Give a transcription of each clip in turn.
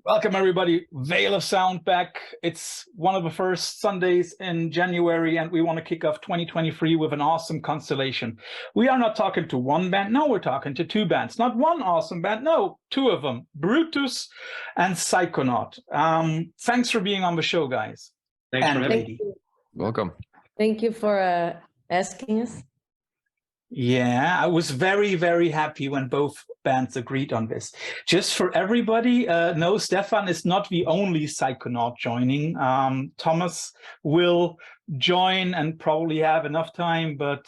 Welcome, everybody. Veil of Sound back. It's one of the first Sundays in January, and we want to kick off 2023 with an awesome constellation. We are not talking to one band. No, we're talking to two bands. Not one awesome band. No, two of them. Brutus and Psychonaut. Thanks for being on the show, guys. Thanks for having me. Welcome. Thank you for asking us. Yeah, I was very, very happy when both bands agreed on this. Just for everybody, no, Stefan is not the only Psychonaut joining. Thomas will join and probably have enough time, but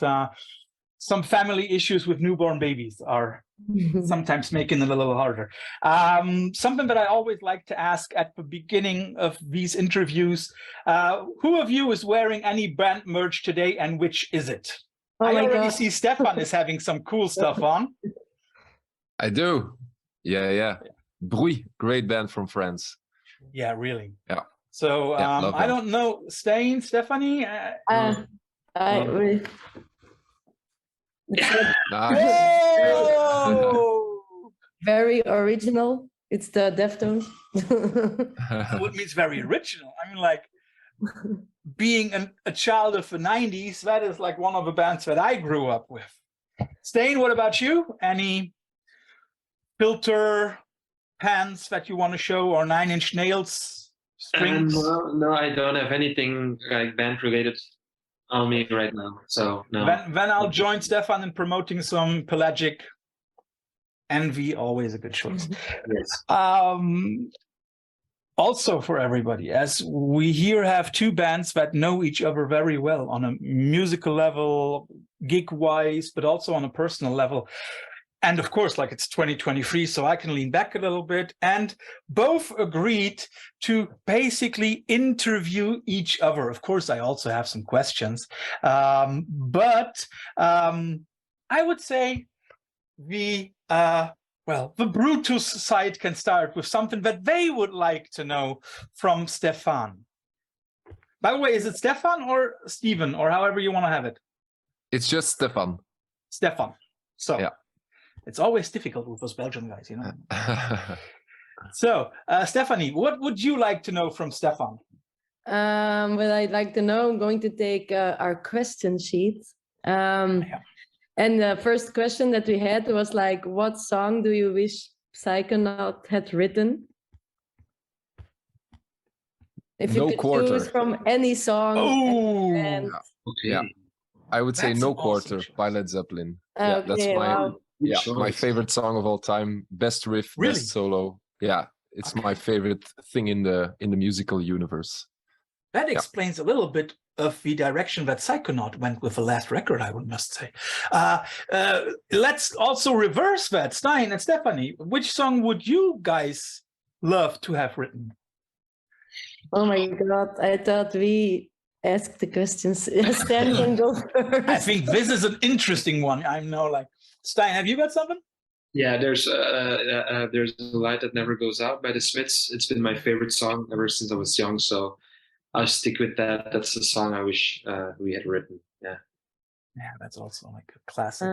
some family issues with newborn babies are sometimes making it a little harder. Something that I always like to ask at the beginning of these interviews, who of you is wearing any band merch today and which is it? Oh I already see Stefan is having some cool stuff on. I do. Yeah. Bruit, great band from France. Yeah, really. Yeah. So I don't know, Stephanie? Very original. It's the Deftones. What means very original? I mean, like, being a child of the 90s, that is like one of the bands that I grew up with. Stain, what about you? Any filter pants that you want to show, or 9 Inch Nails strings? No, I don't have anything like band related on me right now. So no. Then I'll join Stefan in promoting some Pelagic Envy, always a good choice. Yes. Also for everybody, as we here have two bands that know each other very well on a musical level, gig-wise, but also on a personal level. And of course, like, it's 2023, so I can lean back a little bit. And both agreed to basically interview each other. Of course, I also have some questions. But I would say the Brutus side can start with something that they would like to know from Stefan. By the way, is it Stefan or Steven, or however you want to have it? It's just Stefan. Stefan. So yeah. It's always difficult with those Belgian guys, you know. So, Stephanie, what would you like to know from Stefan? Well, I'd like to know, I'm going to take our question sheet. And the first question that we had was like, what song do you wish Psychonaut had written? If you could choose from any song. Oh, yeah. I would say No Quarter by Led Zeppelin. Yeah, that's my favorite song of all time. Best riff, best solo. Yeah, it's my favorite thing in the musical universe. That explains a little bit of the direction that Psychonaut went with the last record, I must say. Let's also reverse that. Stein and Stephanie, which song would you guys love to have written? Oh my God, I thought we asked the questions. Stein can go first. I think this is an interesting one. I know, like, Stein, have you got something? Yeah, there's a Light That Never Goes Out by the Smiths. It's been my favorite song ever since I was young, so I'll stick with that. That's the song I wish we had written. Yeah, that's also like a classic.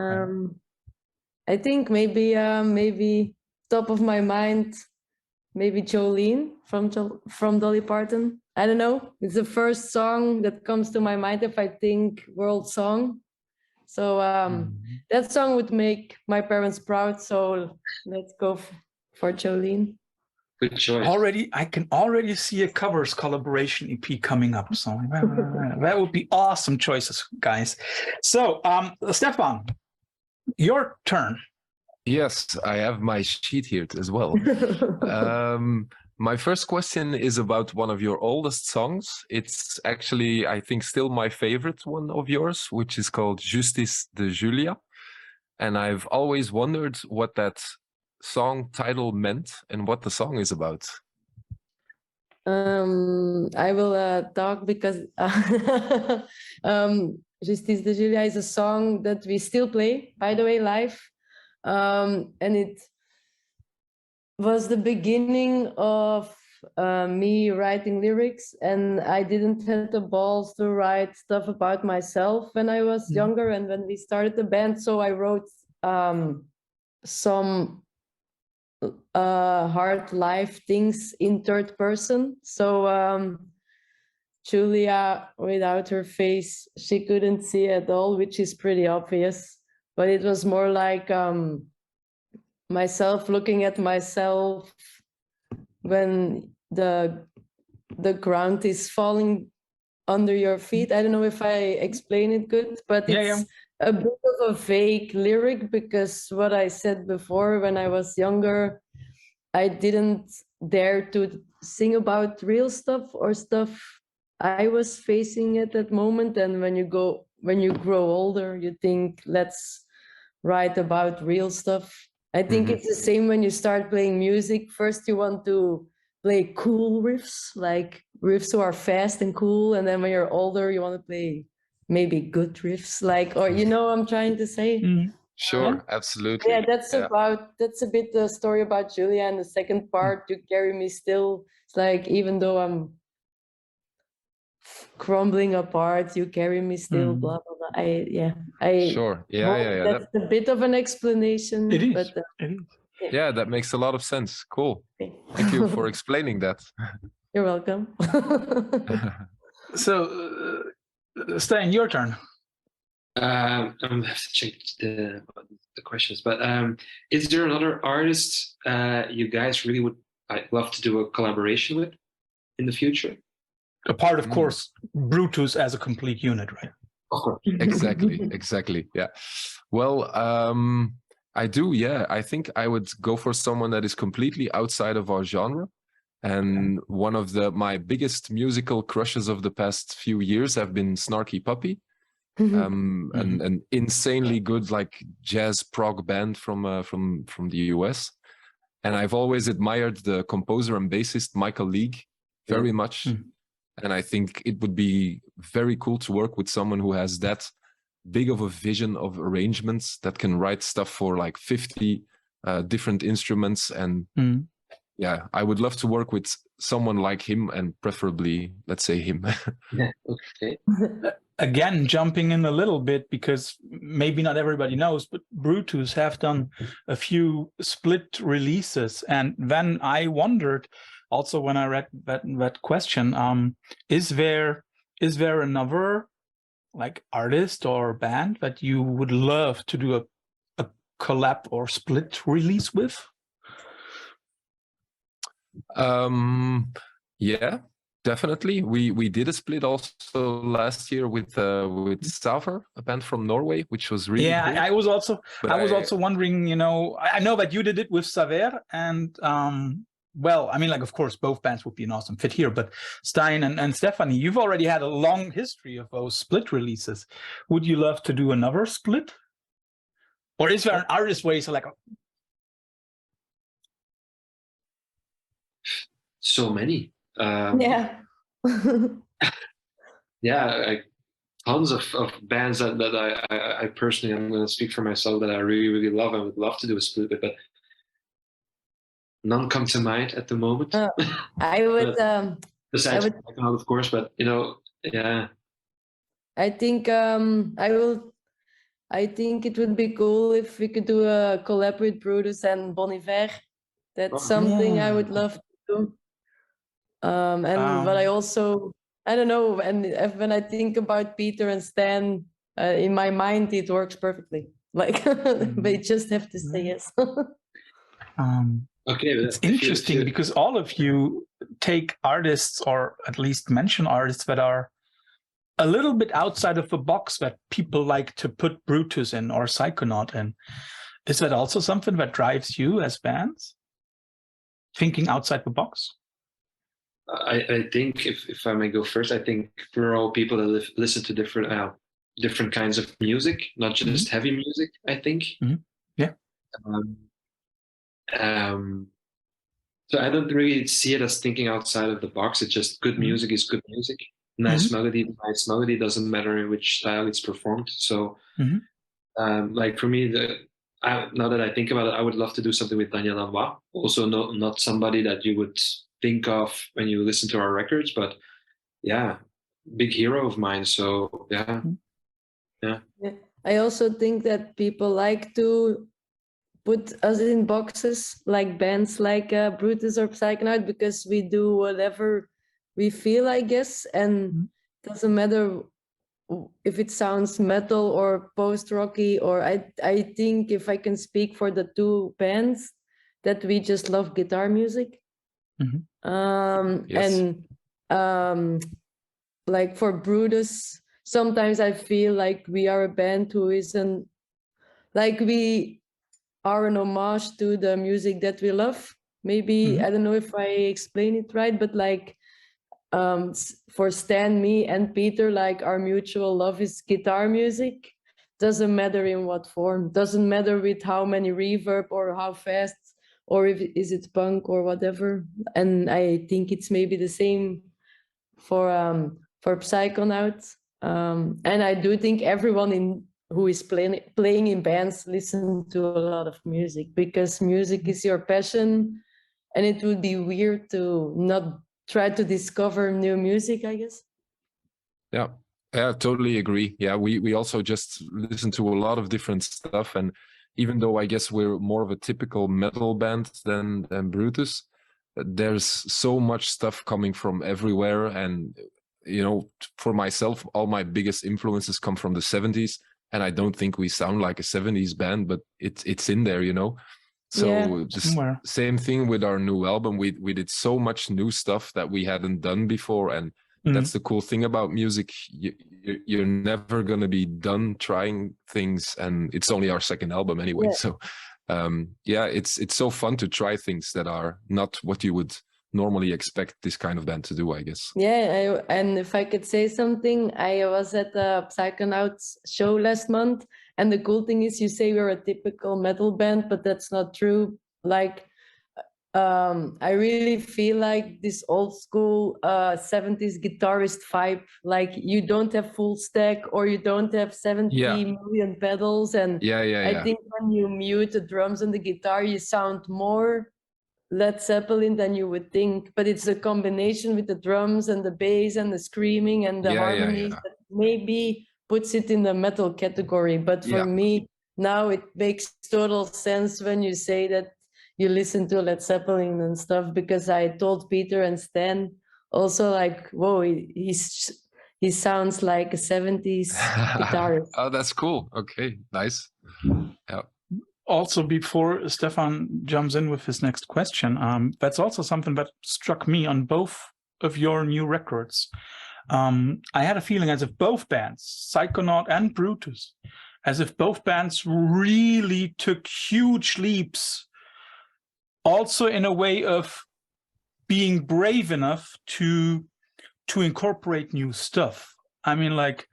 I think maybe top of my mind, maybe Jolene from Dolly Parton. I don't know. It's the first song that comes to my mind if I think world song. So that song would make my parents proud. So let's go for Jolene. Good choice. I can already see a covers collaboration EP coming up. So that would be awesome choices, guys. So, Stefan, your turn. Yes, I have my sheet here as well. My first question is about one of your oldest songs. It's actually, I think, still my favorite one of yours, which is called Justice de Julia. And I've always wondered what that song title meant and what the song is about. I will talk because Justice de Julia is a song that we still play, by the way, live. And it was the beginning of me writing lyrics, and I didn't have the balls to write stuff about myself when I was younger and when we started the band. So I wrote some hard life things in third person. So Julia, without her face, she couldn't see at all, which is pretty obvious. But it was more like myself looking at myself when the ground is falling under your feet. I don't know if I explain it good, but it's a bit of a vague lyric, because what I said before, when I was younger, I didn't dare to sing about real stuff or stuff I was facing at that moment. And when you grow older, you think, let's write about real stuff. I think it's the same when you start playing music. First, you want to play cool riffs, like riffs who are fast and cool. And then when you're older, you want to play maybe good riffs, like, or you know what I'm trying to say? Sure, absolutely. Yeah, that's a bit the story about Julia. And the second part, You Carry Me Still. It's like, even though I'm crumbling apart, you carry me still, blah, blah, blah. Sure. That's a bit of an explanation. It is. But, It is. Yeah, that makes a lot of sense. Cool. Thank you for explaining that. You're welcome. So, Stijn, your turn. I'm gonna have to check the questions, but is there another artist you guys really would love to do a collaboration with in the future? Apart, of course, Brutus as a complete unit, right? Of course. Exactly. Yeah. Well, I do. Yeah, I think I would go for someone that is completely outside of our genre. And one of my biggest musical crushes of the past few years have been Snarky Puppy, an insanely good like jazz prog band from the US. And I've always admired the composer and bassist Michael League very much. And I think it would be very cool to work with someone who has that big of a vision of arrangements, that can write stuff for like 50 different instruments. And yeah, I would love to work with someone like him, and preferably, let's say, him. Yeah, okay. Again, jumping in a little bit, because maybe not everybody knows, but Brutus have done a few split releases. And then I wondered, also when I read that question, is there another like artist or band that you would love to do a collab or split release with? Yeah, definitely. We did a split also last year with Saver, a band from Norway, which was really cool. I was also wondering, you know, I know that you did it with Saver, and well, I mean, like, of course, both bands would be an awesome fit here, but Stijn and Stephanie, you've already had a long history of those split releases. Would you love to do another split? Or is there an artist where you say, like, So many. Yeah. Yeah, tons of bands that I personally, I'm going to speak for myself, that I really, really love and would love to do a split with, but none come to mind at the moment. I would. Besides Psychonaut, of course, but you know, yeah. I think I think it would be cool if we could do a collab with Brutus and Bon Iver. That's something I would love to do. But I also, I don't know, and when I think about Peter and Stan, in my mind it works perfectly. Like, they just have to say yes. Okay, it's interesting because all of you take artists, or at least mention artists, that are a little bit outside of the box that people like to put Brutus in or Psychonaut in. Is that also something that drives you as bands? Thinking outside the box? I think, if I may go first, I think we're all people that listen to different kinds of music, not just heavy music, I think. Yeah. So I don't really see it as thinking outside of the box. It's just good music is good music. Nice melody doesn't matter in which style it's performed. So, like for me, now that I think about it, I would love to do something with Daniel Lanois. Also, not somebody that you would think of when you listen to our records, but yeah, big hero of mine. So yeah. I also think that people like to put us in boxes like bands like Brutus or Psychonaut, because we do whatever we feel, I guess, and doesn't matter if it sounds metal or post-rocky, or I think if I can speak for the two bands, that we just love guitar music. Yes. And like for Brutus, sometimes I feel like we are a band who isn't, like we are an homage to the music that we love. Maybe, I don't know if I explain it right, but like for Stan, me and Peter, like our mutual love is guitar music. Doesn't matter in what form, doesn't matter with how many reverb or how fast, or if is it punk or whatever. And I think it's maybe the same for Psychonaut. And I do think everyone who is playing in bands listen to a lot of music, because music is your passion, and it would be weird to not try to discover new music, I guess. Yeah, I totally agree. Yeah, we also just listen to a lot of different stuff, and even though I guess we're more of a typical metal band than Brutus, there's so much stuff coming from everywhere. And you know, for myself, all my biggest influences come from the 70s, and I don't think we sound like a 70s band, but it's in there, you know. So just same thing with our new album. We did so much new stuff that we hadn't done before, and that's the cool thing about music. You're never gonna be done trying things, and it's only our second album anyway. So yeah, it's so fun to try things that are not what you would normally expect this kind of band to do, I guess. Yeah, and if I could say something, I was at the Psychonauts show last month, and the cool thing is you say we're a typical metal band, but that's not true. Like, I really feel like this old school 70s guitarist vibe. Like, you don't have full stack, or you don't have 70 million pedals, and I think when you mute the drums and the guitar, you sound more Led Zeppelin than you would think, but it's a combination with the drums and the bass and the screaming and the harmonies that maybe puts it in the metal category. But for me, now it makes total sense when you say that you listen to Led Zeppelin and stuff, because I told Peter and Stan also, like, whoa, he sounds like a 70s guitarist. Oh, that's cool. Okay, nice. Yeah. Also, before Stefan jumps in with his next question, that's also something that struck me on both of your new records. I had a feeling as if both bands, Psychonaut and Brutus, as if both bands really took huge leaps, also in a way of being brave enough to incorporate new stuff. I mean, like,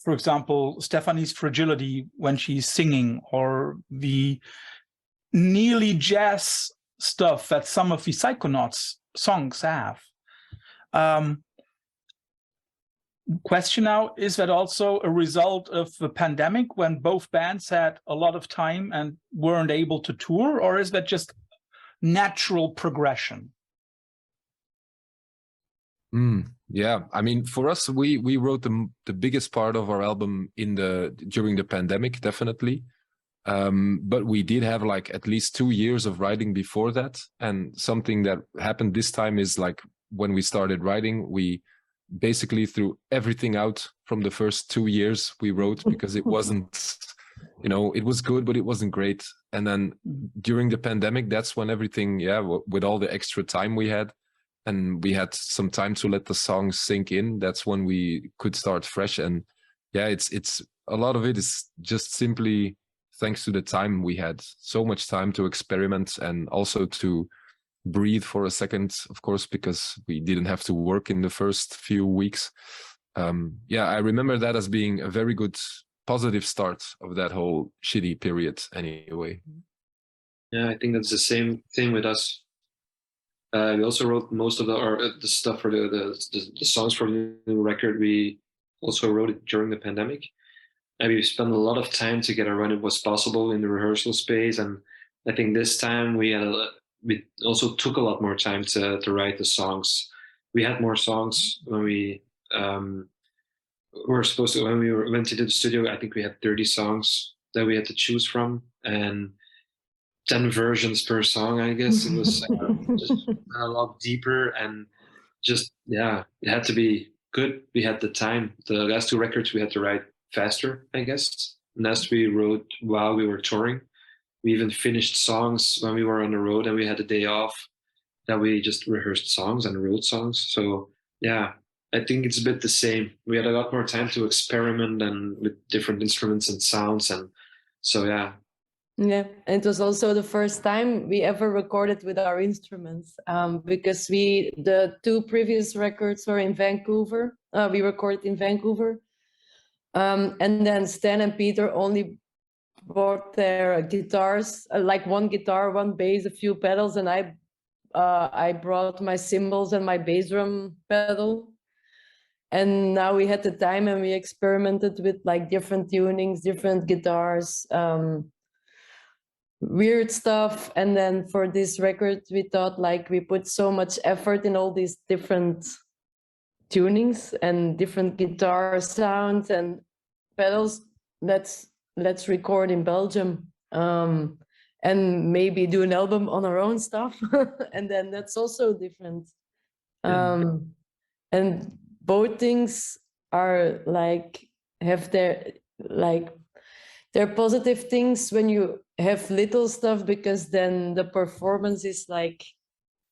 for example, Stephanie's fragility when she's singing, or the nearly jazz stuff that some of the Psychonauts songs have. Question now, is that also a result of the pandemic, when both bands had a lot of time and weren't able to tour, or is that just natural progression? Yeah, I mean, for us, we wrote the biggest part of our album during the pandemic, definitely. But we did have like at least 2 years of writing before that. And something that happened this time is, like, when we started writing, we basically threw everything out from the first 2 years we wrote, because it wasn't, you know, it was good, but it wasn't great. And then during the pandemic, that's when everything, with all the extra time we had, and we had some time to let the songs sink in, that's when we could start fresh. And it's a lot of it is just simply thanks to the time we had. So much time to experiment, and also to breathe for a second, of course, because we didn't have to work in the first few weeks. I remember that as being a very good positive start of that whole shitty period anyway. Yeah, I think that's the same thing with us. We also wrote most of the stuff for the songs for the new record. We also wrote it during the pandemic, and we spent a lot of time to get around it was possible in the rehearsal space. And I think this time we also took a lot more time to write the songs. We had more songs when we were supposed to. When we went to the studio, I think we had 30 songs that we had to choose from, and 10 versions per song, I guess. It was just a lot deeper, and just, yeah, it had to be good. We had the time. The last 2 records we had to write faster, I guess. And as we wrote while we were touring, we even finished songs when we were on the road and we had a day off, that we just rehearsed songs and wrote songs. So yeah, I think it's a bit the same. We had a lot more time to experiment and with different instruments and sounds, and so yeah. Yeah, and it was also the first time we ever recorded with our instruments, because the 2 previous records were in Vancouver. We recorded in Vancouver, and then Stan and Peter only brought their guitars, like 1 guitar, 1 bass, a few pedals, and I brought my cymbals and my bass drum pedal. And now we had the time and we experimented with like different tunings, different guitars, weird stuff. And then for this record, we thought like we put so much effort in all these different tunings and different guitar sounds and pedals. Let's record in Belgium, and maybe do an album on our own stuff. And then that's also different. And both things are like, have their positive things when you have little stuff, because then the performance is like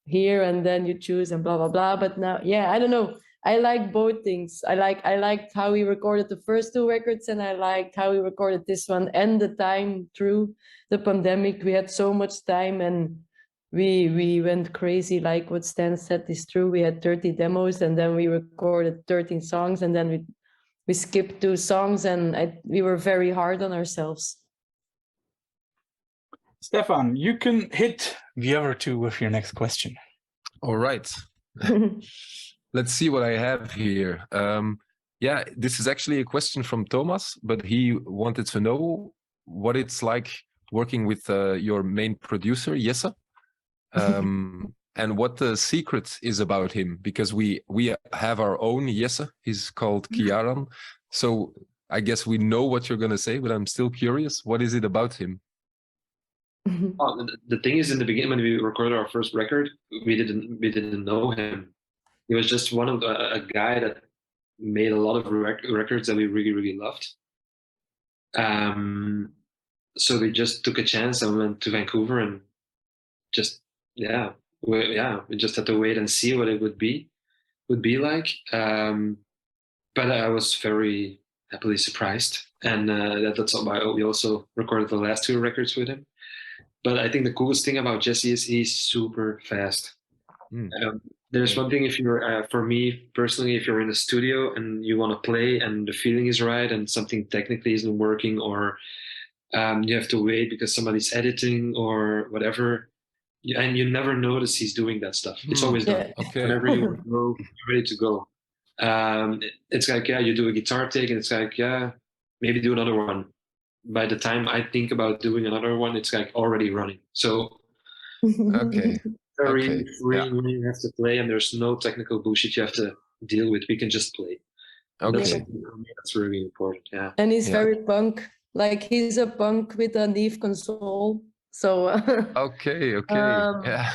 here and then you choose and blah blah blah. But now, yeah, I don't know, I like both things. I liked how we recorded the first 2 records, and I liked how we recorded this one. And the time through the pandemic, we had so much time and we went crazy. Like what Stan said is true. We had 30 demos, and then we recorded 13 songs, and then we skipped 2 songs, and we were very hard on ourselves. Stefan, you can hit the other 2 with your next question. All right. Let's see what I have here. Yeah, this is actually a question from Thomas, but he wanted to know what it's like working with your main producer, Jesse, and what the secret is about him, because we have our own Jesse. He's called Kiaran. So I guess we know what you're going to say, but I'm still curious. What is it about him? The thing is, in the beginning, when we recorded our first record, we didn't know him. He was just one of a guy that made a lot of records that we really, really loved. So we just took a chance and went to Vancouver, and just we just had to wait and see what it would be like. But I was very happily surprised, and that's why we also recorded the last 2 records with him. But I think the coolest thing about Jesse is he's super fast. There's one thing, if you're, for me personally, if you're in a studio and you want to play and the feeling is right and something technically isn't working, or you have to wait because somebody's editing or whatever, and you never notice he's doing that stuff. It's always done. Okay. Whenever you go, you're ready to go. It's like, yeah, you do a guitar take and it's like, yeah, maybe do another one. By the time I think about doing another one, it's like already running. So Okay. very free when you have to play, and there's no technical bullshit you have to deal with. We can just play. Okay. That's really important. Yeah. And he's very punk. Like he's a punk with a Neve console. So Okay. Yeah.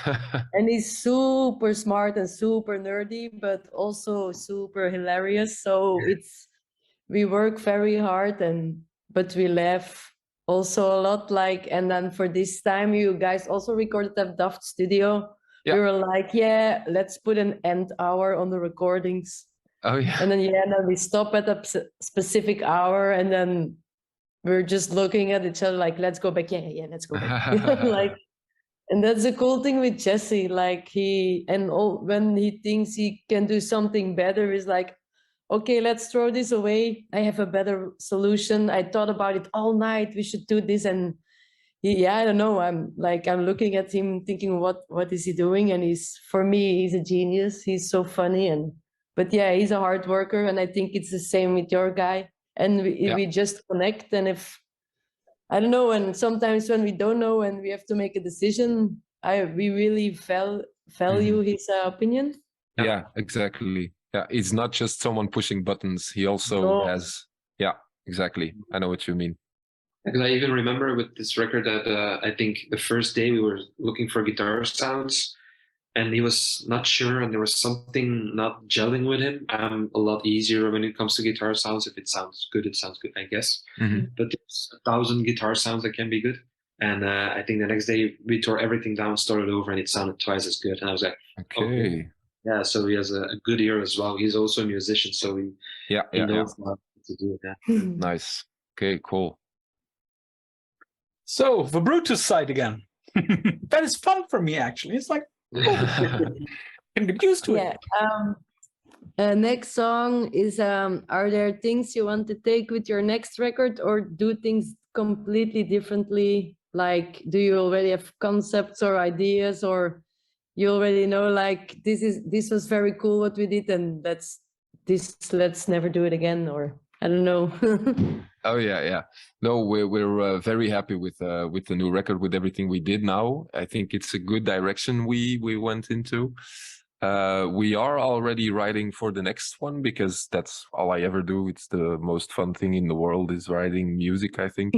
and he's super smart and super nerdy, but also super hilarious. So we work very hard, but we laugh also a lot. Like, and then for this time, you guys also recorded at Daft Studio. Yeah. We were like, yeah, let's put an end hour on the recordings. Oh yeah. And then then we stop at a specific hour, and then we're just looking at each other like, let's go back. Yeah, let's go back. Like, and that's the cool thing with Jesse. Like when he thinks he can do something better, he's like, okay, let's throw this away. I have a better solution. I thought about it all night. We should do this. And I don't know. I'm looking at him thinking, what is he doing? And for me, he's a genius. He's so funny. But yeah, he's a hard worker. And I think it's the same with your guy. And we just connect. And I don't know. And sometimes when we don't know and we have to make a decision, we really value his opinion. Yeah, exactly. Yeah, it's not just someone pushing buttons. He also has. Yeah, exactly. I know what you mean. Because I even remember with this record that I think the first day we were looking for guitar sounds, and he was not sure, and there was something not gelling with him. I'm a lot easier when it comes to guitar sounds. If it sounds good, it sounds good, I guess. But there's 1,000 guitar sounds that can be good. And I think the next day we tore everything down, started over, and it sounded twice as good. And I was like, okay. Yeah, so he has a good ear as well. He's also a musician, so he knows what to do with that. Nice. Okay, cool. So the Brutus side again. That is fun for me, actually. It's like, can get used to it. Next song is are there things you want to take with your next record, or do things completely differently? Like, do you already have concepts or ideas, or you already know, like, this was very cool what we did, and let's never do it again, or I don't know. Oh yeah. No, we're very happy with the new record, with everything we did now. I think it's a good direction we went into. We are already writing for the next one, because that's all I ever do. It's the most fun thing in the world, is writing music, I think.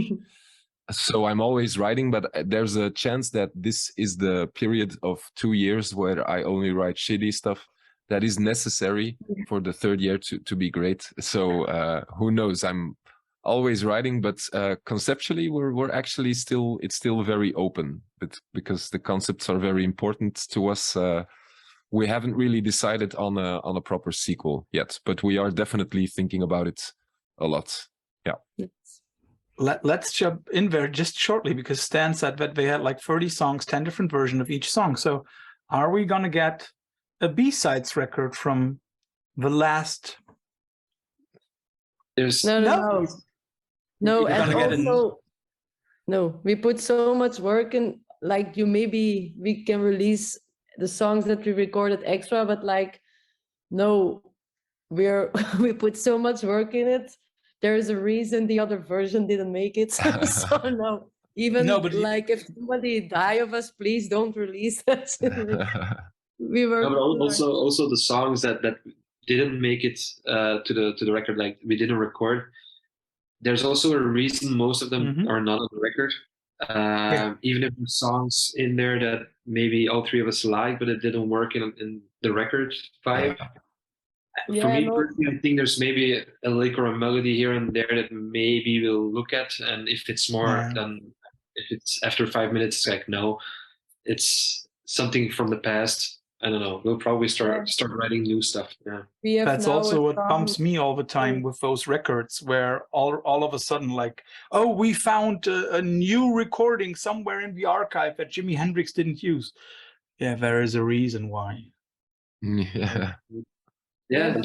So I'm always writing, but there's a chance that this is the period of 2 years where I only write shitty stuff that is necessary for the third year to be great. So who knows? I'm always writing, but conceptually we're actually it's still very open, but because the concepts are very important to us, we haven't really decided on a proper sequel yet, but we are definitely thinking about it a lot. Yeah. Let's jump in there just shortly, because Stan said that they had like 30 songs, 10 different versions of each song. So are we going to get a B-sides record from the last? There's no, and also no, we put so much work in. Like, maybe we can release the songs that we recorded extra, but like, no, we put so much work in it. There is a reason the other version didn't make it. So no, even like if somebody die of us, please don't release that. We were also the songs that didn't make it to the record, like we didn't record. There's also a reason most of them are not on the record. Even if there's songs in there that maybe all three of us like, but it didn't work in the record vibe. For me personally, I think there's maybe a lick or a melody here and there that maybe we'll look at, and if it's more than, if it's after 5 minutes, it's like, no, it's something from the past. I don't know. We'll probably start writing new stuff. Yeah, that's also what bumps me all the time with those records, where all of a sudden, like, oh, we found a new recording somewhere in the archive that Jimi Hendrix didn't use. Yeah, there is a reason why. Yeah,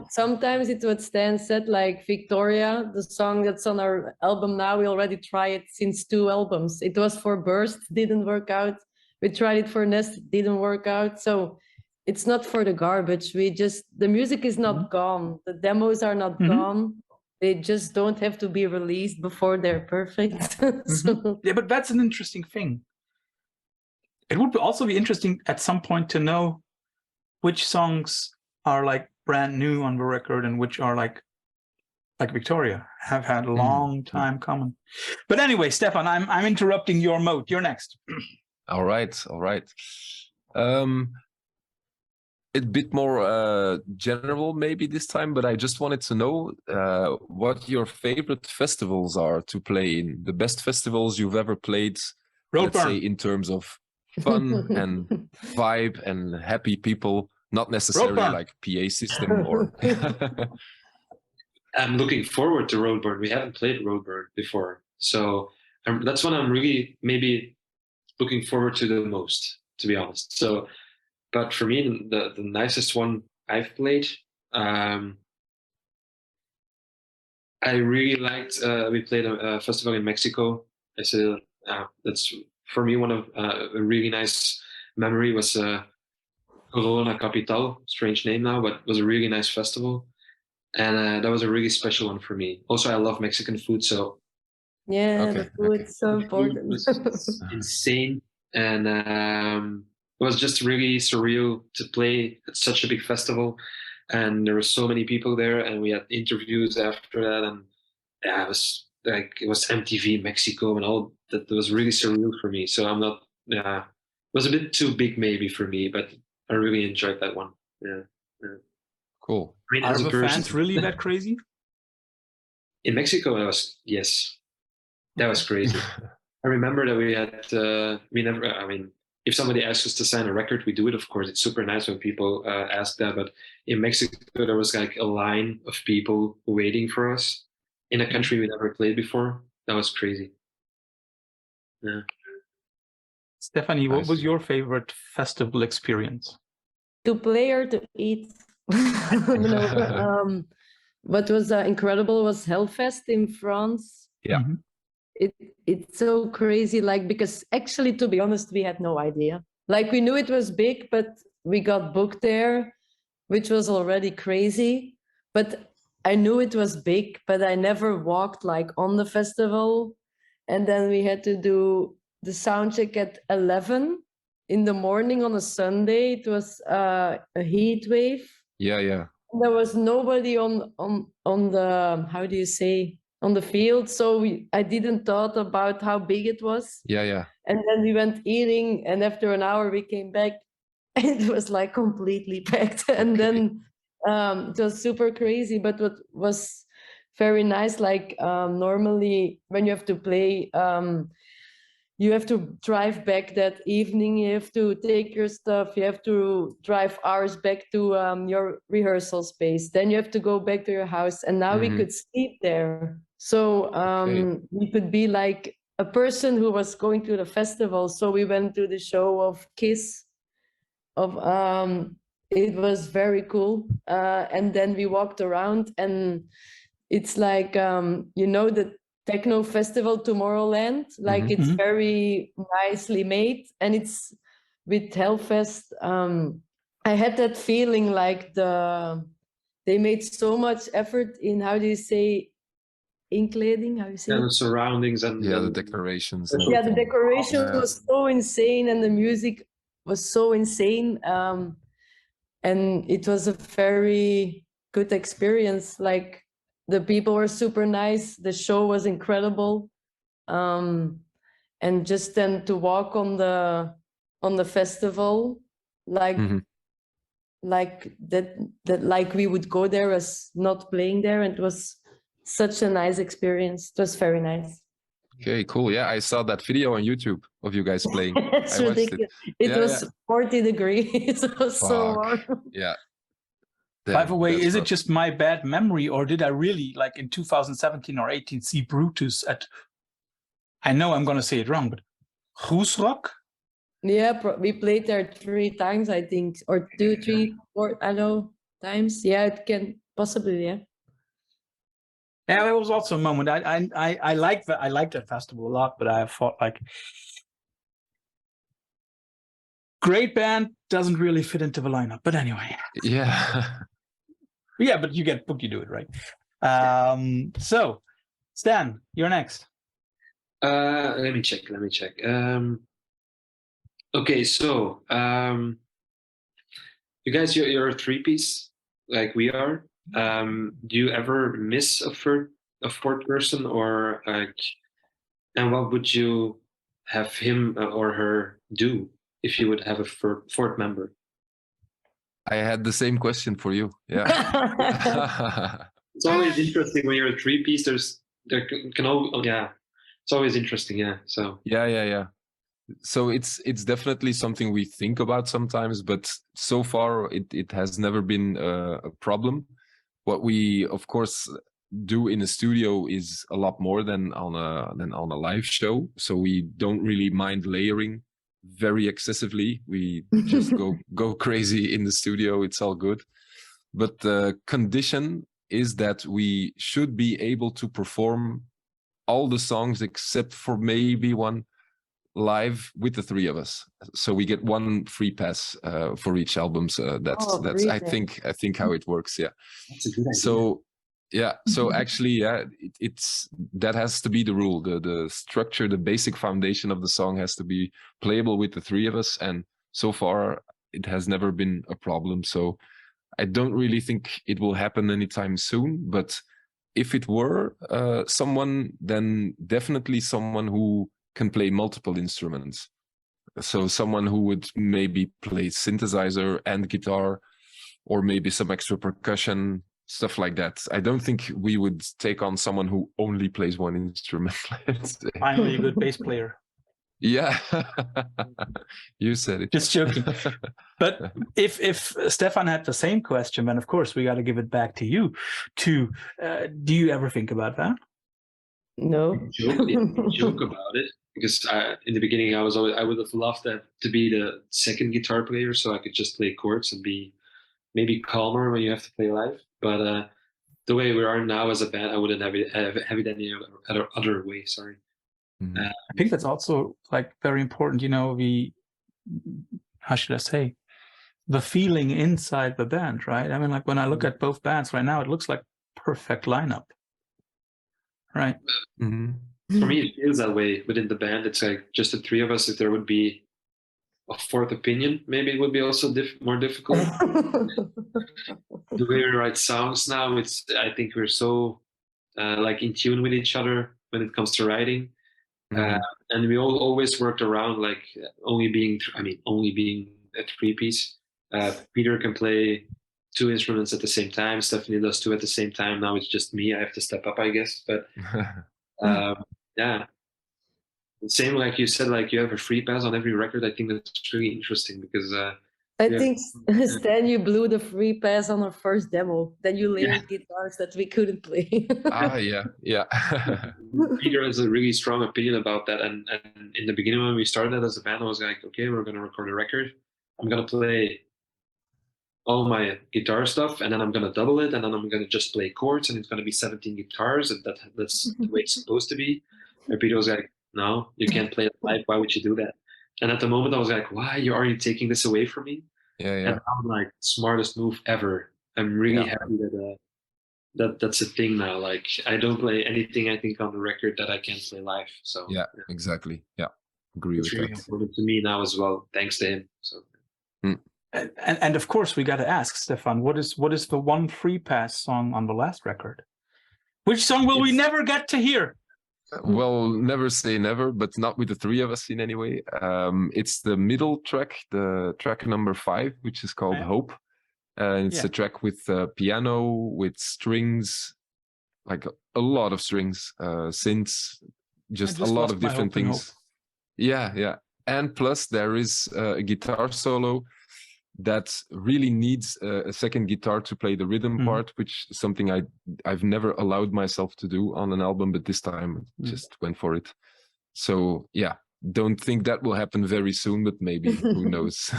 sometimes it's what Stan said, like Victoria, the song that's on our album now, we already tried it since 2 albums. It was for Burst, didn't work out. We tried it for Nest, didn't work out. So it's not for the garbage. The music is not gone. The demos are not gone. They just don't have to be released before they're perfect. Yeah, but that's an interesting thing. It would also be interesting at some point to know which songs are like brand new on the record and which are like Victoria, have had a long time coming. But anyway, Stefan, I'm interrupting your mode. You're next. All right. A bit more general maybe this time, but I just wanted to know what your favorite festivals are to play in. The best festivals you've ever played, let's say, in terms of fun and vibe and happy people, not necessarily like PA system or... I'm looking forward to Roadburn. We haven't played Roadburn before, so that's one I'm really maybe looking forward to the most, to be honest. So, but for me, the nicest one I've played, I really liked. We played a festival in Mexico. I said that's for me one of a really nice memory was Corona Capital. Strange name now, but it was a really nice festival. And that was a really special one for me. Also, I love Mexican food, so the food's so important. It was insane, and it was just really surreal to play at such a big festival. And there were so many people there, and we had interviews after that, and yeah, it was like it was MTV Mexico and all that. Was really surreal for me. So I'm not. Yeah, it was a bit too big maybe for me, but I really enjoyed that one. Yeah. Cool. I mean, Are as a the person, fans really that crazy? in Mexico, yes, that was crazy. I remember that we had we never. I mean, if somebody asks us to sign a record, we do it. Of course, it's super nice when people ask that. But in Mexico, there was like a line of people waiting for us in a country we never played before. That was crazy. Yeah. Stephanie, what Nice. was your favorite festival experience? To play or to eat? No, what was incredible was Hellfest in France. Yeah. Mhm. It's so crazy, like, because actually, to be honest, we had no idea. Like, we knew it was big, but we got booked there, which was already crazy. But I knew it was big, but I never walked like on the festival. And then we had to do the sound check at 11 in the morning on a Sunday. It was a heat wave. Yeah. There was nobody on the, how do you say, on the field. So I didn't thought about how big it was. Yeah. And then we went eating, and after an hour we came back and it was like completely packed. And then it was super crazy. But what was very nice, like normally when you have to play, you have to drive back that evening, you have to take your stuff, you have to drive hours back to your rehearsal space, then you have to go back to your house, and now we could sleep there. So we could be like a person who was going to the festival. So we went to the show of Kiss, it was very cool, and then we walked around, and it's like the techno festival Tomorrowland, like it's very nicely made, and it's with Hellfest. I had that feeling like they made so much effort in, how do you say, inkleding, how you say And the surroundings and the decorations. And the everything. decoration was so insane, and the music was so insane, and it was a very good experience. Like, the people were super nice, the show was incredible, and just then to walk on the festival, like that like we would go there as not playing there, and it was such a nice experience. It was very nice. Okay, cool. Yeah, I saw that video on YouTube of you guys playing. It's I watched ridiculous. it. It was 40 degrees. It was so warm. Yeah. By the way, that's is it rough. just my bad memory, or did I really, like in 2017 or 18, see Brutus at, I know I'm going to say it wrong, but Groesrock? Yeah, we played there 3 times, I think, or 2, 3, 4, I know, times. Yeah, it can possibly, yeah. Yeah, there was also a moment. I liked that festival a lot, but I thought, like, great band doesn't really fit into the lineup. But anyway. Yeah. Yeah, but you get booked, you do it, right? So, Stan, you're next. Let me check. Okay, so you guys, you're a 3-piece like we are. Do you ever miss a fourth person, or like, and what would you have him or her do if you would have a fourth member? I had the same question for you. Yeah. It's always interesting when you're a 3-piece. There can it's always interesting. Yeah. So Yeah. So it's definitely something we think about sometimes, but so far it has never been a problem. What we of course do in a studio is a lot more than on a live show. So we don't really mind layering very excessively. We just go crazy in the studio. It's all good. But the condition is that we should be able to perform all the songs except for maybe one live with the 3 of us. So we get 1 free pass for each album. So that's I think how it works. Yeah. That's a good idea. So yeah. So actually, yeah, it's that has to be the rule. The structure, the basic foundation of the song has to be playable with the 3 of us. And so far, it has never been a problem. So I don't really think it will happen anytime soon. But if it were someone, then definitely someone who can play multiple instruments. So someone who would maybe play synthesizer and guitar, or maybe some extra percussion, stuff like that. I don't think we would take on someone who only plays one instrument. Finally, a good bass player. Yeah, you said it. Just joking. But if Stefan had the same question, then of course we got to give it back to you. Do you ever think about that? No. Joke about it, because in the beginning I would have loved that to be the second guitar player, so I could just play chords and be maybe calmer when you have to play live. But the way we are now as a band, I wouldn't have it any other way. Sorry. I think that's also like very important. You know, how should I say, the feeling inside the band, right? I mean, like when I look at both bands right now, it looks like perfect lineup, right? For me, it feels that way within the band. It's like just the three of us. If there would be a fourth opinion, maybe it would be also more difficult. The way we write songs now, I think we're so like in tune with each other when it comes to writing. And we always worked around like only being a three-piece. Peter can play two instruments at the same time. Stephanie does two at the same time. Now it's just me. I have to step up, I guess. But yeah, same like you said, like you have a free pass on every record. I think that's really interesting because I think, Stan, you blew the free pass on our first demo. Then you layered guitars that we couldn't play. Yeah. Peter has a really strong opinion about that. And in the beginning when we started as a band, I was like, okay, we're going to record a record. I'm going to play all my guitar stuff, and then I'm going to double it, and then I'm going to just play chords, and it's going to be 17 guitars, and that's the way it's supposed to be. And Peter was like, no, you can't play it live. Why would you do that? And at the moment I was like, why are you taking this away from me? And I'm like, smartest move ever. I'm really happy that that's a thing now. Like I don't play anything I think on the record that I can't play live. So yeah. Exactly. Yeah, agree with really that. important to me now as well, thanks to him. So and of course we got to ask Stefan, what is the one free pass song on the last record? Which song will we never get to hear? Well, never say never, but not with the three of us in any way. It's the middle track, the track number 5, which is called Hope. It's a track with piano, with strings, like a lot of strings, synths, just a lot of different things. Yeah. And plus there is a guitar solo that really needs a second guitar to play the rhythm part, which is something I've never allowed myself to do on an album, but this time just went for it. So yeah, don't think that will happen very soon, but maybe, who knows.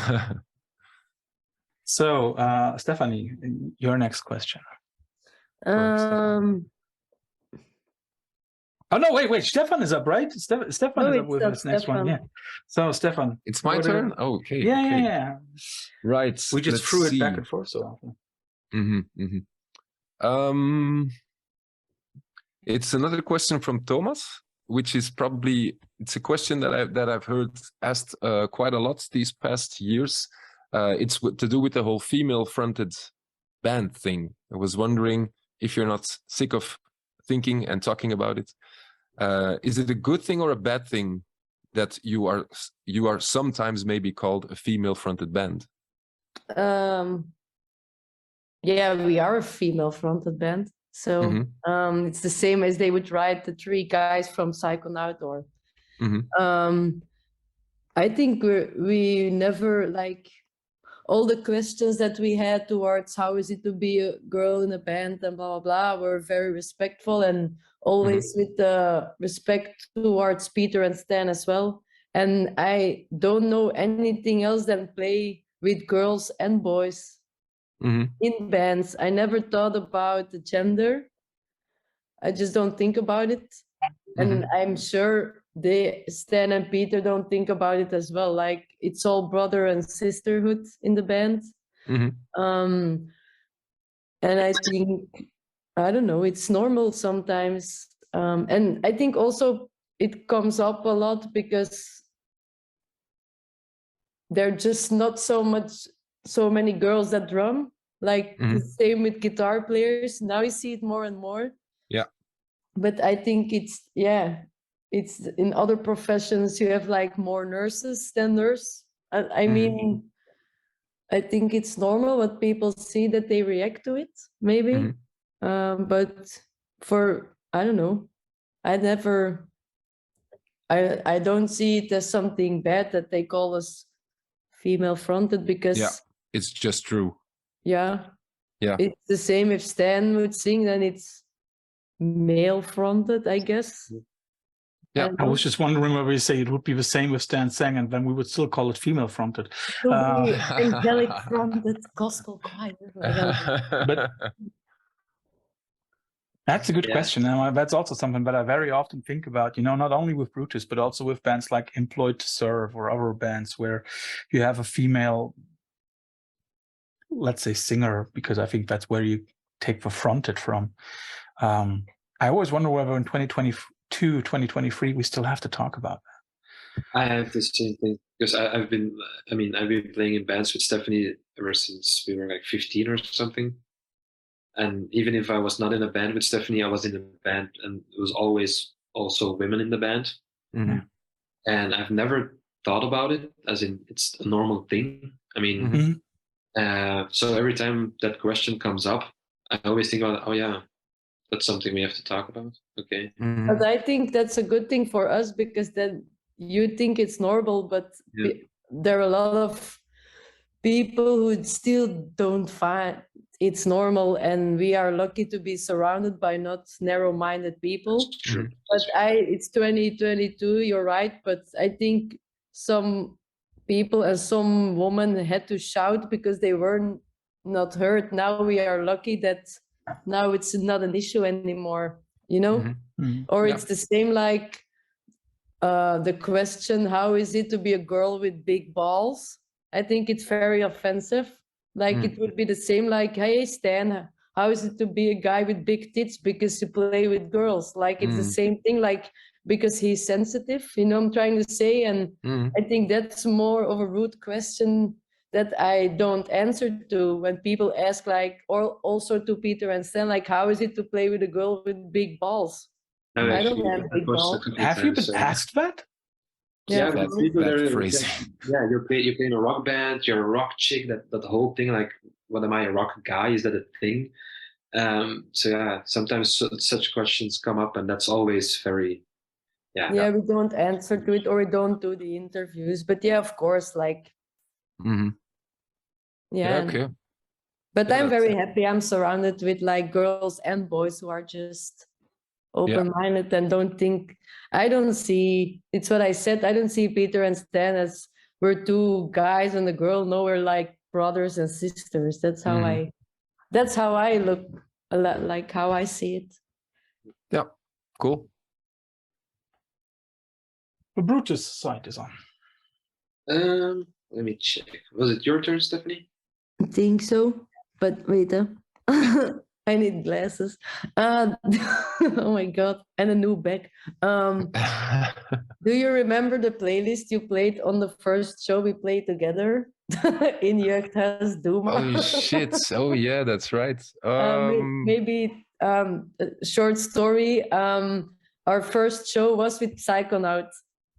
So Stephanie, your next question. Oh no, wait, Stefan is up, right? Stefan is up with this next one. Yeah. So Stefan. It's my turn? Oh, okay. Yeah. Right. We just threw it back and forth so often. It's another question from Thomas, which is probably, it's a question that I've heard asked quite a lot these past years. It's to do with the whole female-fronted band thing. I was wondering if you're not sick of thinking and talking about it. Is it a good thing or a bad thing that you are sometimes maybe called a female-fronted band? Yeah, we are a female-fronted band. So it's the same as they would write the 3 guys from Psychonaut or I think we never like all the questions that we had towards how is it to be a girl in a band and blah, blah, blah, were very respectful and always with the respect towards Peter and Stan as well. And I don't know anything else than play with girls and boys in bands. I never thought about the gender. I just don't think about it. And I'm sure Stan and Peter don't think about it as well. Like it's all brother and sisterhood in the band. And I think, I don't know, it's normal sometimes. And I think also it comes up a lot because there are just not so many girls that drum. Like the same with guitar players. Now you see it more and more. Yeah. But I think it's in other professions you have like more nurses than nurse. I mean, I think it's normal what people see that they react to it, maybe. But for, I don't know, I don't see it as something bad that they call us female fronted, because it's just true. Yeah, it's the same if Stan would sing, then it's male fronted, I guess. Yeah, I was just wondering whether you say it would be the same with Stan sang, and then we would still call it female fronted. Angelic fronted gospel choir. But that's a good question. And that's also something that I very often think about, not only with Brutus, but also with bands like Employed to Serve or other bands where you have a female, let's say, singer, because I think that's where you take the fronted from. I always wonder whether in 2022, 2023, we still have to talk about that. I have the same thing, because I've been playing in bands with Stephanie ever since we were like 15 or something. And even if I was not in a band with Stephanie, I was in a band, and it was always also women in the band. And I've never thought about it as in it's a normal thing. I mean, so every time that question comes up, I always think about, oh yeah, that's something we have to talk about. Okay. But I think that's a good thing for us, because then you think it's normal, but there are a lot of people who still don't find it's normal, and we are lucky to be surrounded by not narrow-minded people. True. But it's 2022, you're right, but I think some people and some women had to shout because they were not heard. Now we are lucky that now it's not an issue anymore, Or it's the same like the question, how is it to be a girl with big balls? I think it's very offensive. Like it would be the same like, hey Stan, how is it to be a guy with big tits because you play with girls? Like it's the same thing, like because he's sensitive, I'm trying to say. And I think that's more of a rude question that I don't answer to when people ask, like, or also to Peter and Stan, like, how is it to play with a girl with big balls? I don't have big balls. Have you been asked that? Yeah, that phrase. Yeah, you're playing a rock band, you're a rock chick, that whole thing, like, what am I, a rock guy? Is that a thing? So yeah, sometimes such questions come up, and that's always very, we don't answer to it, or we don't do the interviews. But yeah, of course, like, okay. But I'm very happy. I'm surrounded with like girls and boys who are just open-minded and don't think. I don't see, it's what I said, I don't see Peter and Stan as we're two guys and a girl. No, we're like brothers and sisters. That's how I look, like how I see it. Yeah, cool. The Brutus side is on. Let me check. Was it your turn, Stephanie? I think so, but wait, I need glasses. Oh my God, and a new bag. Do you remember the playlist you played on the first show we played together in Jeugdhuis Duma? Oh shit! Oh yeah, that's right. Maybe a short story. Our first show was with Psychonaut.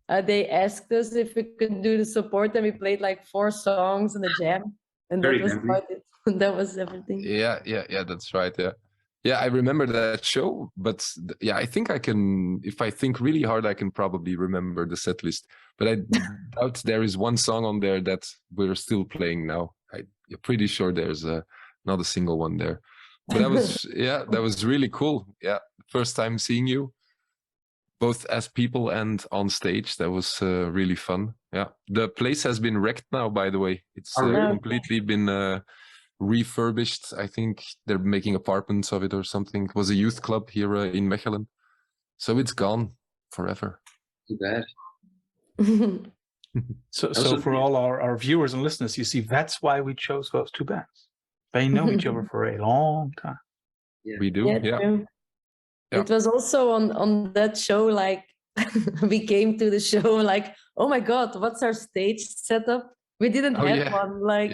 They asked us if we could do the support, and we played like 4 songs in a jam, and that was about it. That was everything. Yeah, that's right. Yeah, I remember that show, but I think I can, if I think really hard, I can probably remember the set list. But I doubt there is one song on there that we're still playing now. I'm pretty sure there's not a single one there. But that was that was really cool. Yeah, first time seeing you, both as people and on stage. That was really fun. Yeah, the place has been wrecked now, by the way. It's completely been refurbished. I think they're making apartments of it or something. It was a youth club here in Mechelen, so it's gone forever. Too bad. So for all our viewers and listeners, you see, that's why we chose those 2 bands. They know each other for a long time. We do. Yeah. It was also on that show, like we came to the show like, oh my God, what's our stage setup? We didn't have one, like,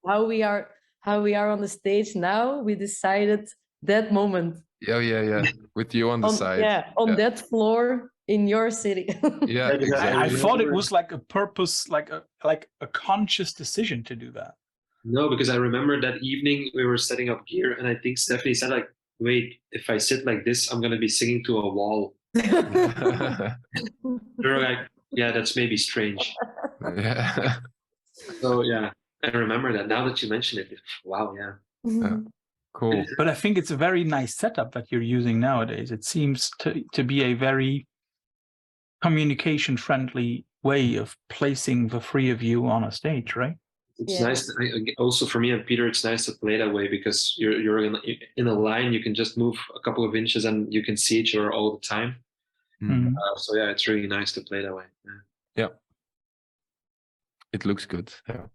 how we are on the stage now. We decided that moment Yeah. With you on the side. Yeah, on that floor in your city. Yeah, because I exactly. thought it was like a purpose, like a conscious decision to do that. No, because I remember that evening we were setting up gear, and I think Stephanie said like, "Wait, if I sit like this, I'm gonna be singing to a wall." We were like, "Yeah, that's maybe strange." Yeah. So yeah, I remember that. Now that you mention it, wow, yeah. Cool. But I think it's a very nice setup that you're using nowadays. It seems to be a very communication-friendly way of placing the three of you on a stage, right? It's Yeah. nice. Also, for me and Peter, it's nice to play that way because you're in a line. You can just move a couple of inches and you can see each other all the time. Mhm. So yeah, it's really nice to play that way. Yeah. It looks good. Yeah.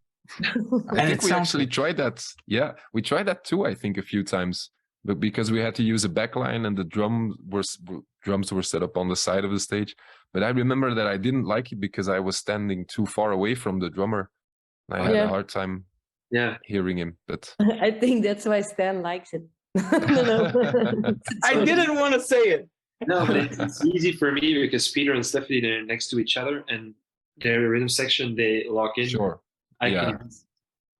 I And think it we sounds actually good. tried that. Yeah, we tried that too, I think, a few times. But because we had to use a backline and the drums were set up on the side of the stage. But I remember that I didn't like it because I was standing too far away from the drummer. I had a hard time hearing him. But I think that's why Stan likes it. No. I didn't want to say it. No, but it's easy for me because Peter and Stephanie, they're next to each other, and their rhythm section, they lock in. sure. I Yeah. can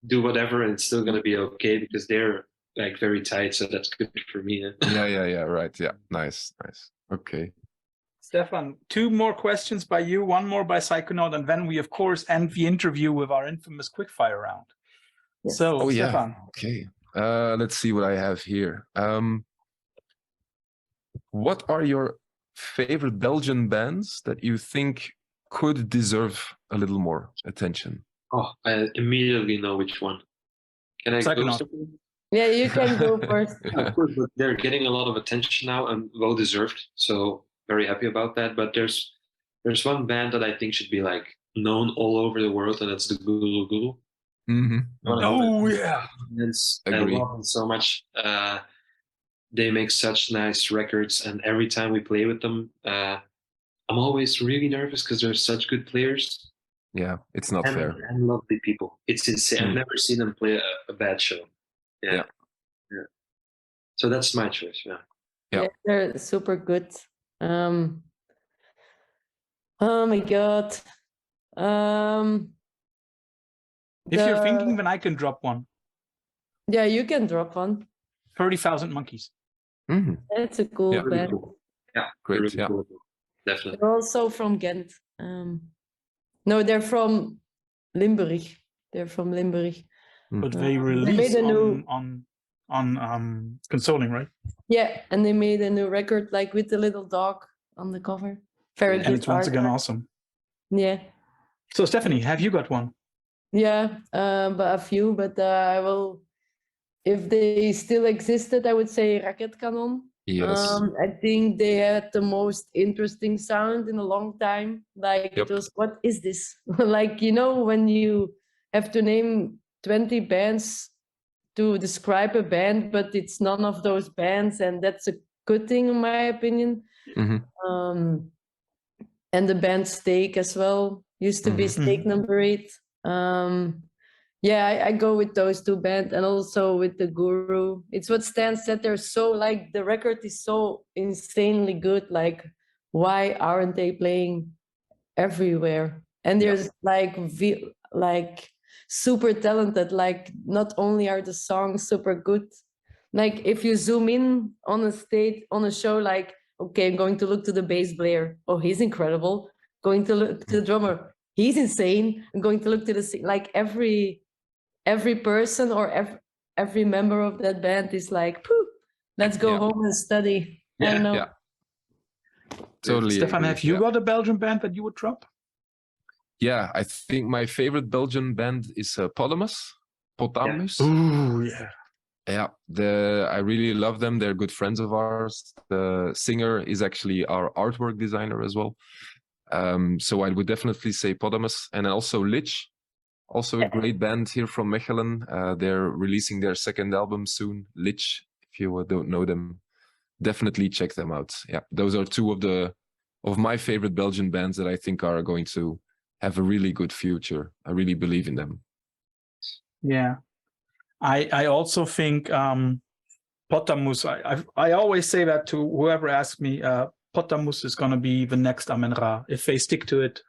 do whatever and it's still going to be okay because they're like very tight. So that's good for me. Yeah. Right. Yeah. Nice. Okay. Stefan, 2 more questions by you, 1 more by Psychonaut, and then we, of course, end the interview with our infamous quickfire round. Yes. So, Oh, yeah. Stefan. Okay. Let's see what I have here. What are your favorite Belgian bands that you think could deserve a little more attention? Oh, I immediately know which one. Can I go? Psychonaut. Stephanie? Yeah, you can go first. Of course, but they're getting a lot of attention now and well deserved. So very happy about that. But there's one band that I think should be like known all over the world, and that's the Gulu Gulu. Mm-hmm. Oh, yeah. I Agree. love them so much. They make such nice records, and every time we play with them, I'm always really nervous because they're such good players. Yeah, it's not fair. And lovely people. It's insane. I've never seen them play a bad show. Yeah. So that's my choice. Yeah. Yeah. They're super good. Oh my god. If you're thinking, then I can drop one. Yeah, you can drop one. 30,000 Monkeys. Mm-hmm. That's a cool Really band. cool. Yeah. Great. Really Yeah. cool. Definitely. They're also from Ghent. No, they're from Limburg. They're from Limburg. But they made release a new- on Consoling, right? Yeah, and they made a new record like with the little dog on the cover. Very And good it's once again artwork. awesome. Yeah. So, Stephanie, have you got one? Yeah, but a few, but I will, if they still existed, I would say Racket Cannon. Yes. I think they had the most interesting sound in a long time. Like Yep. it was, what is this? Like, you know, when you have to name 20 bands to describe a band, but it's none of those bands, and that's a good thing in my opinion. Mm-hmm. And the band Steak as well used to be Steak number 8. Yeah, I go with those 2 bands, and also with the Guru. It's what Stan said. They're so like the record is so insanely good. Like, why aren't they playing everywhere? And there's like super talented. Like, not only are the songs super good. Like, if you zoom in on a stage on a show, like, okay, I'm going to look to the bass player. Oh, he's incredible. Going to look to the drummer. He's insane. I'm going to look to the like every person or every member of that band is like, pooh, let's go home and study. I don't know. Yeah. Totally. Stefan, agree. have you got a Belgian band that you would drop? Yeah, I think my favorite Belgian band is Potamus. Ooh, yeah. Yeah, I really love them. They're good friends of ours. The singer is actually our artwork designer as well. So I would definitely say Potamus, and also Lich, also a great band here from Mechelen. They're releasing their 2nd album soon, Lich. If you don't know them, definitely check them out. Yeah, those are 2 of my favorite Belgian bands that I think are going to have a really good future. I really believe in them. Yeah. I also think Potamus. I always say that to whoever asks me. Potamus is going to be the next Amen Ra if they stick to it.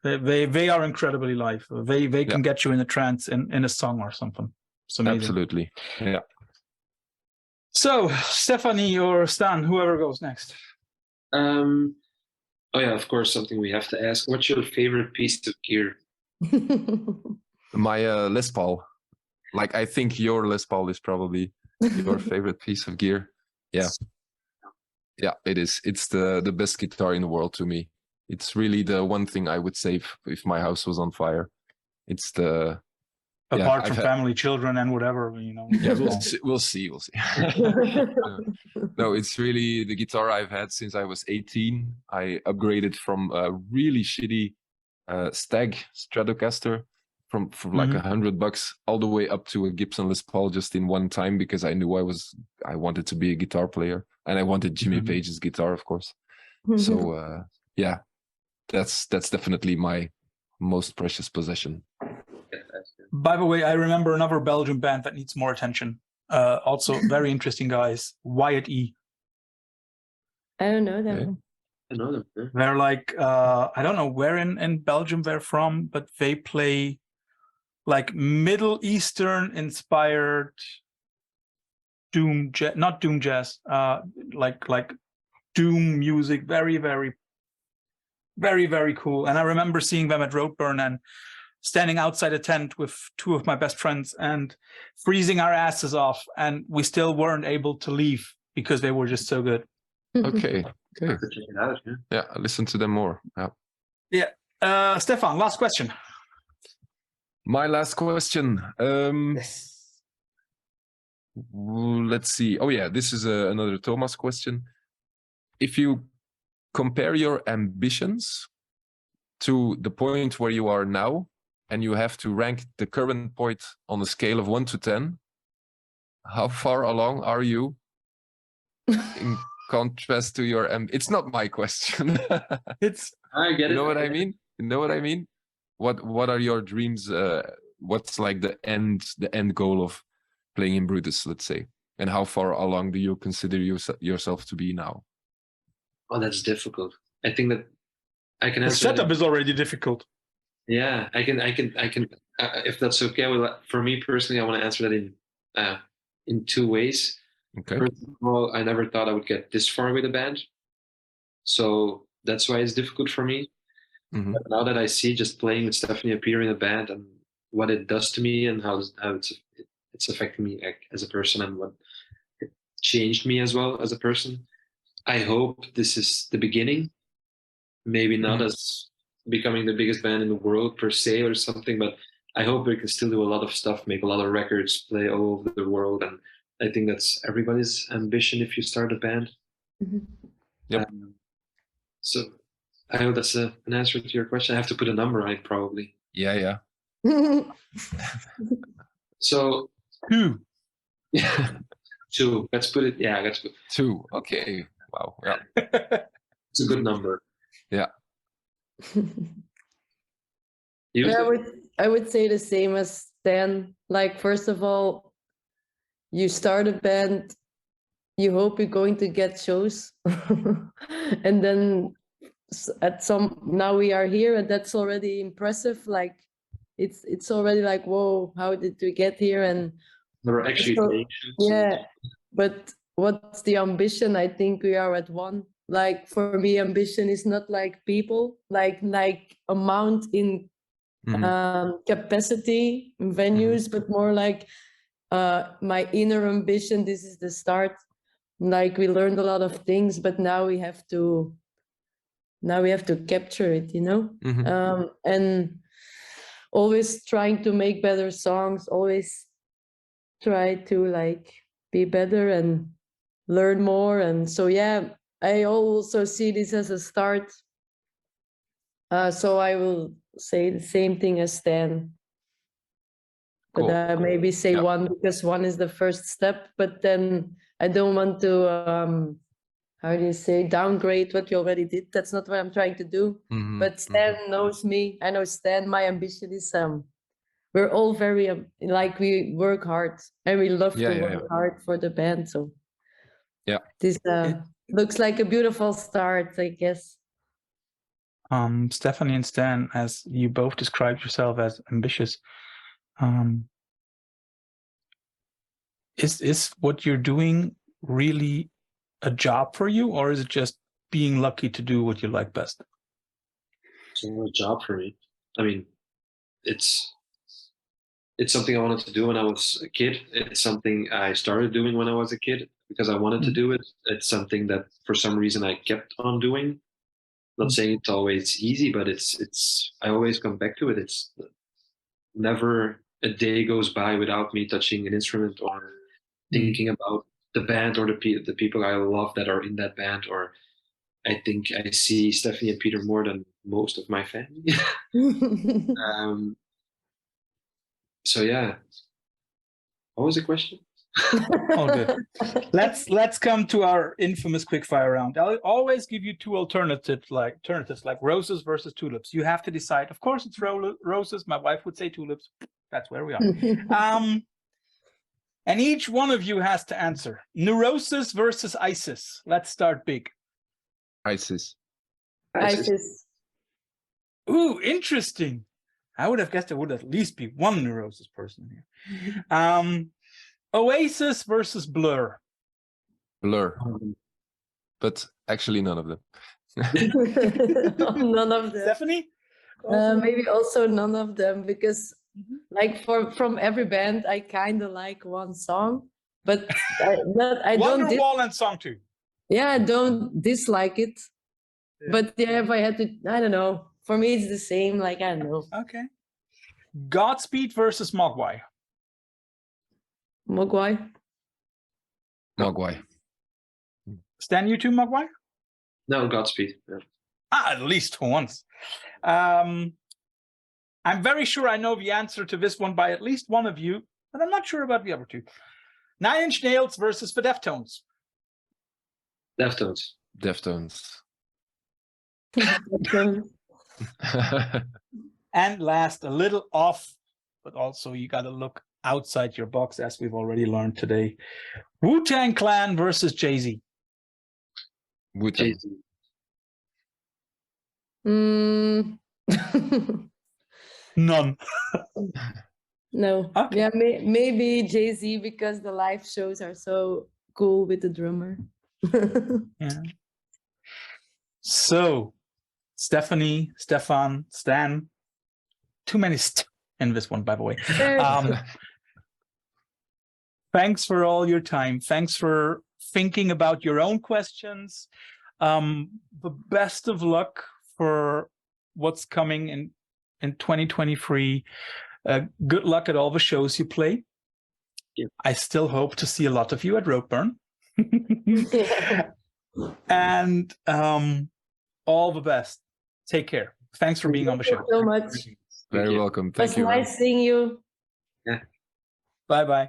They are incredibly live. They can get you in a trance in a song or something. It's amazing. Absolutely. Yeah. So Stephanie or Stan, whoever goes next. Oh yeah, of course, something we have to ask. What's your favorite piece of gear? My Les Paul. Like, I think your Les Paul is probably your favorite piece of gear. Yeah. Yeah, it is. It's the best guitar in the world to me. It's really the one thing I would say if my house was on fire. It's the... Apart from family, children, and whatever, you know. Yeah, we'll see. No, it's really the guitar I've had since I was 18. I upgraded from a really shitty Stag Stratocaster from like $100 all the way up to a Gibson Les Paul just in one time, because I knew I wanted to be a guitar player, and I wanted Jimmy Page's guitar, of course. So yeah, that's definitely my most precious possession. By the way, I remember another Belgian band that needs more attention. Also very interesting guys, Wyatt E. I don't know them. I know them. Yeah. They're like, I don't know where in Belgium they're from, but they play like Middle Eastern inspired doom jazz, not doom jazz, like doom music. Very, very, very, very cool. And I remember seeing them at Roadburn and standing outside a tent with two of my best friends and freezing our asses off, and we still weren't able to leave because they were just so good. Okay. Check it out, yeah. Yeah, listen to them more. Yeah. Stefan, last question. My last question. Let's see. Oh yeah, this is another Thomas question. If you compare your ambitions to the point where you are now, and you have to rank the current point on a scale of 1 to 10, how far along are you in contrast to your it's not my question. It's I get it. You know what I mean? You know what I mean? What are your dreams? What's like the end goal of playing in Brutus, let's say? And how far along do you consider yourself to be now? Oh, that's difficult. I think that I can the answer setup is already difficult. Yeah, I can. If that's okay, for me personally, I want to answer that in two ways. Okay. First of all, I never thought I would get this far with a band, so that's why it's difficult for me. But now that I see just playing with Stephanie Appear in a band and what it does to me and how it's affecting me as a person and what it changed me as well as a person, I hope this is the beginning. Maybe not as becoming the biggest band in the world per se or something, but I hope we can still do a lot of stuff, make a lot of records, play all over the world, and I think that's everybody's ambition if you start a band. Yep. So I hope that's an answer to your question. I have to put a number on it probably. Yeah. So 2. Yeah, 2. Let's put it. Yeah, let's put 2. Okay. Wow. Yeah. It's a good number. Yeah. I would say the same as Stan. Like, first of all, you start a band, you hope you're going to get shows, and then now we are here, and that's already impressive. Like, it's already like, whoa, how did we get here? And we're actually but what's the ambition? I think we are at 1. Like, for me, ambition is not like people, like amount in capacity in venues, but more like my inner ambition. This is the start. Like, we learned a lot of things, but now we have to capture it, you know. And always trying to make better songs, always try to like be better and learn more. And so yeah, I also see this as a start. So I will say the same thing as Stan. But Cool. Maybe say 1, because 1 is the first step. But then I don't want to, how do you say, downgrade what you already did. That's not what I'm trying to do. But Stan knows me. I know Stan. My ambition is we're all very like we work hard and we love Yeah, to yeah, work hard for the band. So Yeah. this looks like a beautiful start, I guess. Stephanie and Stan, as you both described yourself as ambitious, is what you're doing really a job for you, or is it just being lucky to do what you like best? It's not a job for me. I mean, it's something I wanted to do when I was a kid. It's something I started doing when I was a kid because I wanted to do it. It's something that for some reason I kept on doing. Not saying it's always easy, but it's I always come back to it. It's never a day goes by without me touching an instrument or thinking about the band or the people I love that are in that band. Or I think I see Stephanie and Peter more than most of my family. So yeah, what was the question? Oh, good. Let's come to our infamous quickfire round. I'll always give you two alternatives like roses versus tulips. You have to decide. Of course, it's roses. My wife would say tulips. That's where we are. And each one of you has to answer. Neurosis versus ISIS. Let's start big. ISIS. ISIS. Ooh, interesting. I would have guessed there would at least be one neurosis person here. Oasis versus Blur. Blur. But actually none of them. None of them. Stephanie? Maybe also none of them, because like from every band I kind of like one song, but I don't Wonderwall and Song 2. Yeah, I don't dislike it. Yeah. But yeah, if I had to, I don't know. For me, it's the same. Like, I don't know. Okay. Godspeed versus Mogwai. Mogwai. Mogwai. Stan, you too, Mogwai? No, Godspeed. Yeah. At least once. I'm very sure I know the answer to this one by at least one of you, but I'm not sure about the other two. 9 Inch Nails versus the Deftones. Deftones. Deftones. And last, a little off, but also you got to look outside your box, as we've already learned today. Wu-Tang Clan versus Jay-Z. Wu-Tang. None. No. Okay. Yeah, maybe Jay-Z, because the live shows are so cool with the drummer. Yeah. So, Stephanie, Stefan, Stan, too many in this one, by the way. Thanks for all your time. Thanks for thinking about your own questions. The best of luck for what's coming in 2023. Good luck at all the shows you play. Yeah. I still hope to see a lot of you at Roadburn. And all the best. Take care. Thanks for being on the show. Thank you so much. Very welcome. Thank you. It was nice seeing you. Yeah. Bye-bye.